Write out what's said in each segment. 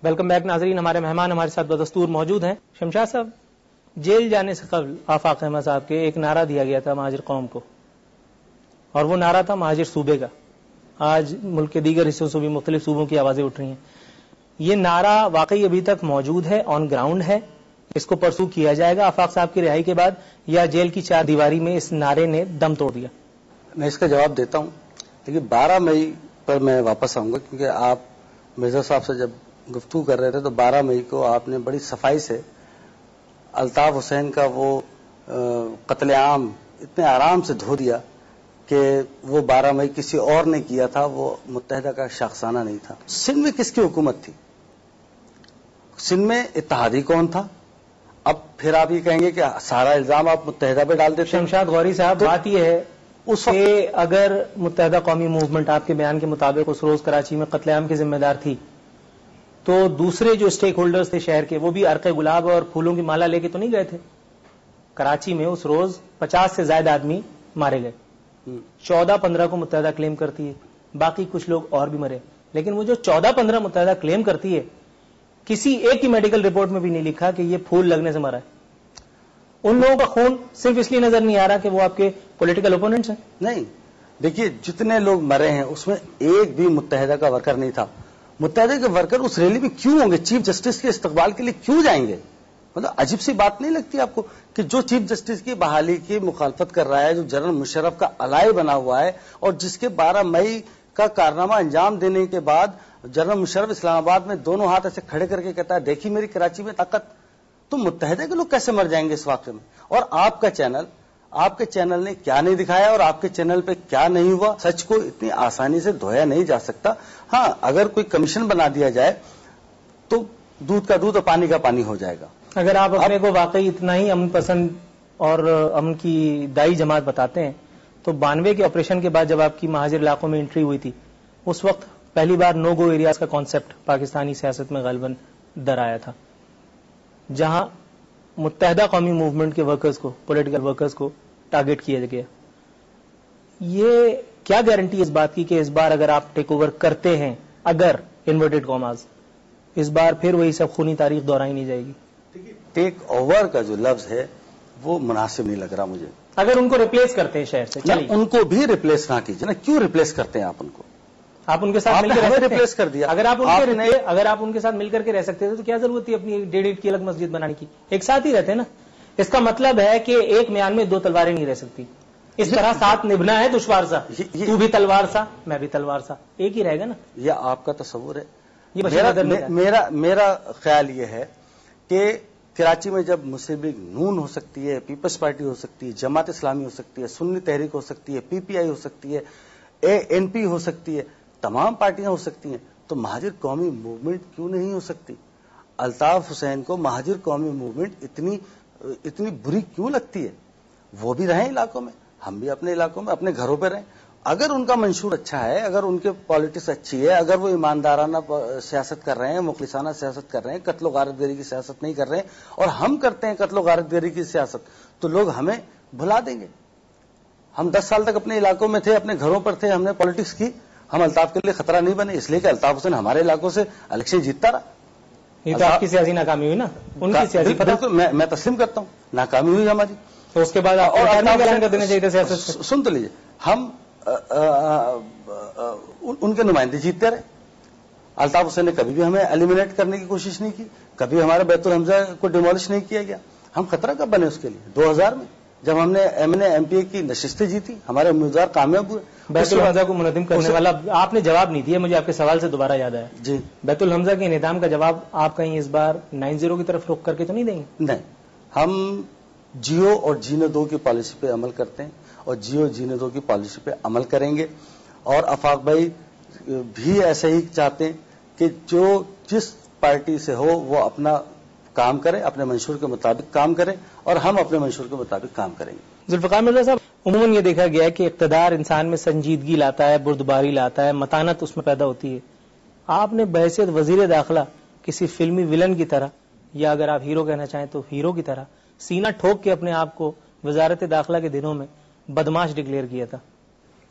Welcome back ناظرین. ہمارے مہمان ہمارے ساتھ بدستور موجود ہیں. شمشاد صاحب، جیل جانے سے قبل آفاق احمد صاحب کے ایک نعرہ دیا گیا تھا مہاجر قوم کو، اور وہ نعرہ تھا مہاجر صوبے کا. آج ملک کے دیگر حصوں سے بھی مختلف صوبوں کی آوازیں اٹھ رہی ہیں. یہ نعرہ واقعی ابھی تک موجود ہے، آن گراؤنڈ ہے؟ اس کو پرسو کیا جائے گا آفاق صاحب کی رہائی کے بعد، یا جیل کی چار دیواری میں اس نعرے نے دم توڑ دیا؟ میں اس کا جواب دیتا ہوں، لیکن 12 مئی پر میں واپس آؤں گا، کیونکہ آپ مرزا صاحب سے جب گفتگو کر رہے تھے تو 12 مئی کو آپ نے بڑی صفائی سے الطاف حسین کا وہ قتل عام اتنے آرام سے دھو دیا کہ وہ 12 مئی کسی اور نے کیا تھا، وہ متحدہ کا شاخسانہ نہیں تھا. سندھ میں کس کی حکومت تھی؟ سندھ میں اتحادی کون تھا؟ اب پھر آپ یہ کہیں گے کہ سارا الزام آپ متحدہ پہ ڈال دیتے ہیں. شمشاد غوری صاحب، بات یہ ہے کہ اگر متحدہ قومی موومنٹ آپ کے بیان کے مطابق اس روز کراچی میں قتل عام کی ذمہ دار تھی، تو دوسرے جو اسٹیک ہولڈرز تھے شہر کے، وہ بھی عرق گلاب اور پھولوں کی مالا لے کے تو نہیں گئے تھے؟ کراچی میں اس روز 50 سے زائد آدمی مارے گئے. 14-15 کو متحدہ کلیم کرتی ہے، باقی کچھ لوگ اور بھی مرے. لیکن وہ جو 14-15 متحدہ کلیم کرتی ہے، کسی ایک کی میڈیکل رپورٹ میں بھی نہیں لکھا کہ یہ پھول لگنے سے مرا ہے. ان لوگوں کا خون صرف اس لیے نظر نہیں آ رہا کہ وہ آپ کے پولیٹیکل اوپوننٹس ہیں. نہیں، دیکھیے جتنے لوگ مرے ہیں اس میں ایک بھی متحدہ کا ورکر نہیں تھا. متحدہ کے ورکر اس ریلی میں کیوں ہوں گے؟ چیف جسٹس کے استقبال کے لیے کیوں جائیں گے؟ مطلب عجیب سی بات نہیں لگتی آپ کو کہ جو چیف جسٹس کی بحالی کی مخالفت کر رہا ہے، جو جنرل مشرف کا الائی بنا ہوا ہے، اور جس کے 12 مئی کا کارنامہ انجام دینے کے بعد جنرل مشرف اسلام آباد میں دونوں ہاتھ ایسے کھڑے کر کے کہتا ہے دیکھیے میری کراچی میں طاقت، تو متحدہ کے لوگ کیسے مر جائیں گے اس واقعے میں؟ اور آپ کے چینل نے کیا نہیں دکھایا اور آپ کے چینل پہ کیا نہیں ہوا؟ سچ کو اتنی آسانی سے دھویا نہیں جا سکتا. ہاں، اگر کوئی کمیشن بنا دیا جائے تو دودھ کا دودھ اور پانی کا پانی ہو جائے گا. اگر آپ اپنے کو واقعی اتنا ہی امن پسند اور امن کی دائی جماعت بتاتے ہیں، تو 92 کے آپریشن کے بعد جب آپ کی مہاجر علاقوں میں انٹری ہوئی تھی، اس وقت پہلی بار نو گو ایریاز کا کانسیپٹ پاکستانی سیاست میں غالباً در آیا تھا، جہاں متحدہ قومی موومنٹ کے ورکرز کو، پولیٹیکل ورکرز کو ٹارگٹ کیا گیا. یہ کیا گارنٹی اس بات کی کہ اس بار اگر آپ ٹیک اوور کرتے ہیں، اگر انورٹڈ کاماز، اس بار پھر وہی سب خونی تاریخ دہرائی نہیں جائے گی؟ ٹیک اوور کا جو لفظ ہے وہ مناسب نہیں لگ رہا مجھے. اگر ان کو ریپلیس کرتے ہیں شہر سے، چلیے ان کو بھی ریپلیس نہ کیجیے نا. کیوں ریپلیس کرتے ہیں آپ ان کو؟ آپ ان کے ساتھ مل کر ریپلیس کر دیا. اگر آپ ان کے ساتھ مل کر کے رہ سکتے تھے تو کیا ضرورت تھی اپنی 1.5 کی الگ مسجد بنانے کی؟ ایک ساتھ ہی رہتے نا. اس کا مطلب ہے کہ ایک میان میں دو تلواریں نہیں رہ سکتی. اس طرح ساتھ نبھنا ہے دشوار سا. تو بھی تلوار سا، میں بھی تلوار سا، ایک ہی رہے گا نا. یہ آپ کا تصور ہے. میرا خیال یہ ہے کہ کراچی میں جب مسلم لیگ نون ہو سکتی ہے، پیپلز پارٹی ہو سکتی ہے، جماعت اسلامی ہو سکتی ہے، سنی تحریک ہو سکتی ہے، پی پی آئی ہو سکتی ہے، ANP ہو سکتی ہے، تمام پارٹیاں ہو سکتی ہیں، تو مہاجر قومی موومنٹ کیوں نہیں ہو سکتی؟ الطاف حسین کو مہاجر قومی موومنٹ اتنی بری کیوں لگتی ہے؟ وہ بھی رہیں علاقوں میں، ہم بھی اپنے علاقوں میں اپنے گھروں پہ رہیں. اگر ان کا منشور اچھا ہے، اگر ان کے پالیٹکس اچھی ہے، اگر وہ ایماندارانہ سیاست کر رہے ہیں، مخلصانہ سیاست کر رہے ہیں، قتل و غارت گری کی سیاست نہیں کر رہے ہیں، اور ہم کرتے ہیں قتل و غارت گری کی سیاست، تو لوگ ہمیں بھلا دیں گے. ہم 10 سال تک اپنے علاقوں میں تھے، اپنے گھروں پر تھے، ہم نے پالیٹکس کی. ہم الطاف کے لیے خطرہ نہیں بنے اس لیے کہ الطاف حسین ہمارے علاقوں سے الیکشن جیتتا رہا. یہ تو آپ کی سیاسی ناکامی ہوئی نا، ان کی سیاسی بالکل میں تسلیم کرتا ہوں، ناکامی ہوئی ہماری. تو اس کے بعد سن تو لیجیے، ہم ان کے نمائندے جیتتے رہے. الطاف حسین نے کبھی بھی ہمیں ایلیمینیٹ کرنے کی کوشش نہیں کی، کبھی ہمارے بیت الحمزہ کو ڈیمولش نہیں کیا گیا. ہم خطرہ کب بنے اس کے لیے؟ 2000 میں جب ہم نے MPA کی نشستیں جیتی، ہمارے امیدوار کامیاب ہوئے. بیت الحمزہ کو منظم کرنے والا آپ نے جواب نہیں دیا، مجھے آپ کے سوال سے دوبارہ یاد آیا. جی، بیت الحمزہ کے انہدام کا جواب آپ کہیں اس بار 9-0 کی طرف رخ کر کے تو نہیں دیں گے؟ نہیں، ہم جیو اور جینے دو کی پالیسی پہ عمل کرتے ہیں، اور جیو جینے دو کی پالیسی پہ عمل کریں گے. اور آفاق بھائی بھی ایسے ہی چاہتے ہیں کہ جو جس پارٹی سے ہو وہ اپنا کام کرے، اپنے منشور کے مطابق کام کرے، اور ہم اپنے منشور کے مطابق کام کریں گے. ذوالفقار مرزا صاحب، عموماً یہ دیکھا گیا ہے کہ اقتدار انسان میں سنجیدگی لاتا ہے، بردباری لاتا ہے، متانت اس میں پیدا ہوتی ہے. آپ نے بحیثیت وزیر داخلہ کسی فلمی ولن کی طرح، یا اگر آپ ہیرو کہنا چاہیں تو ہیرو کی طرح، سینہ ٹھوک کے اپنے آپ کو وزارت داخلہ کے دنوں میں بدماش ڈکلیئر کیا تھا.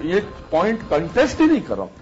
یہ پوائنٹ کنٹیسٹ ہی نہیں کر رہا ہوں.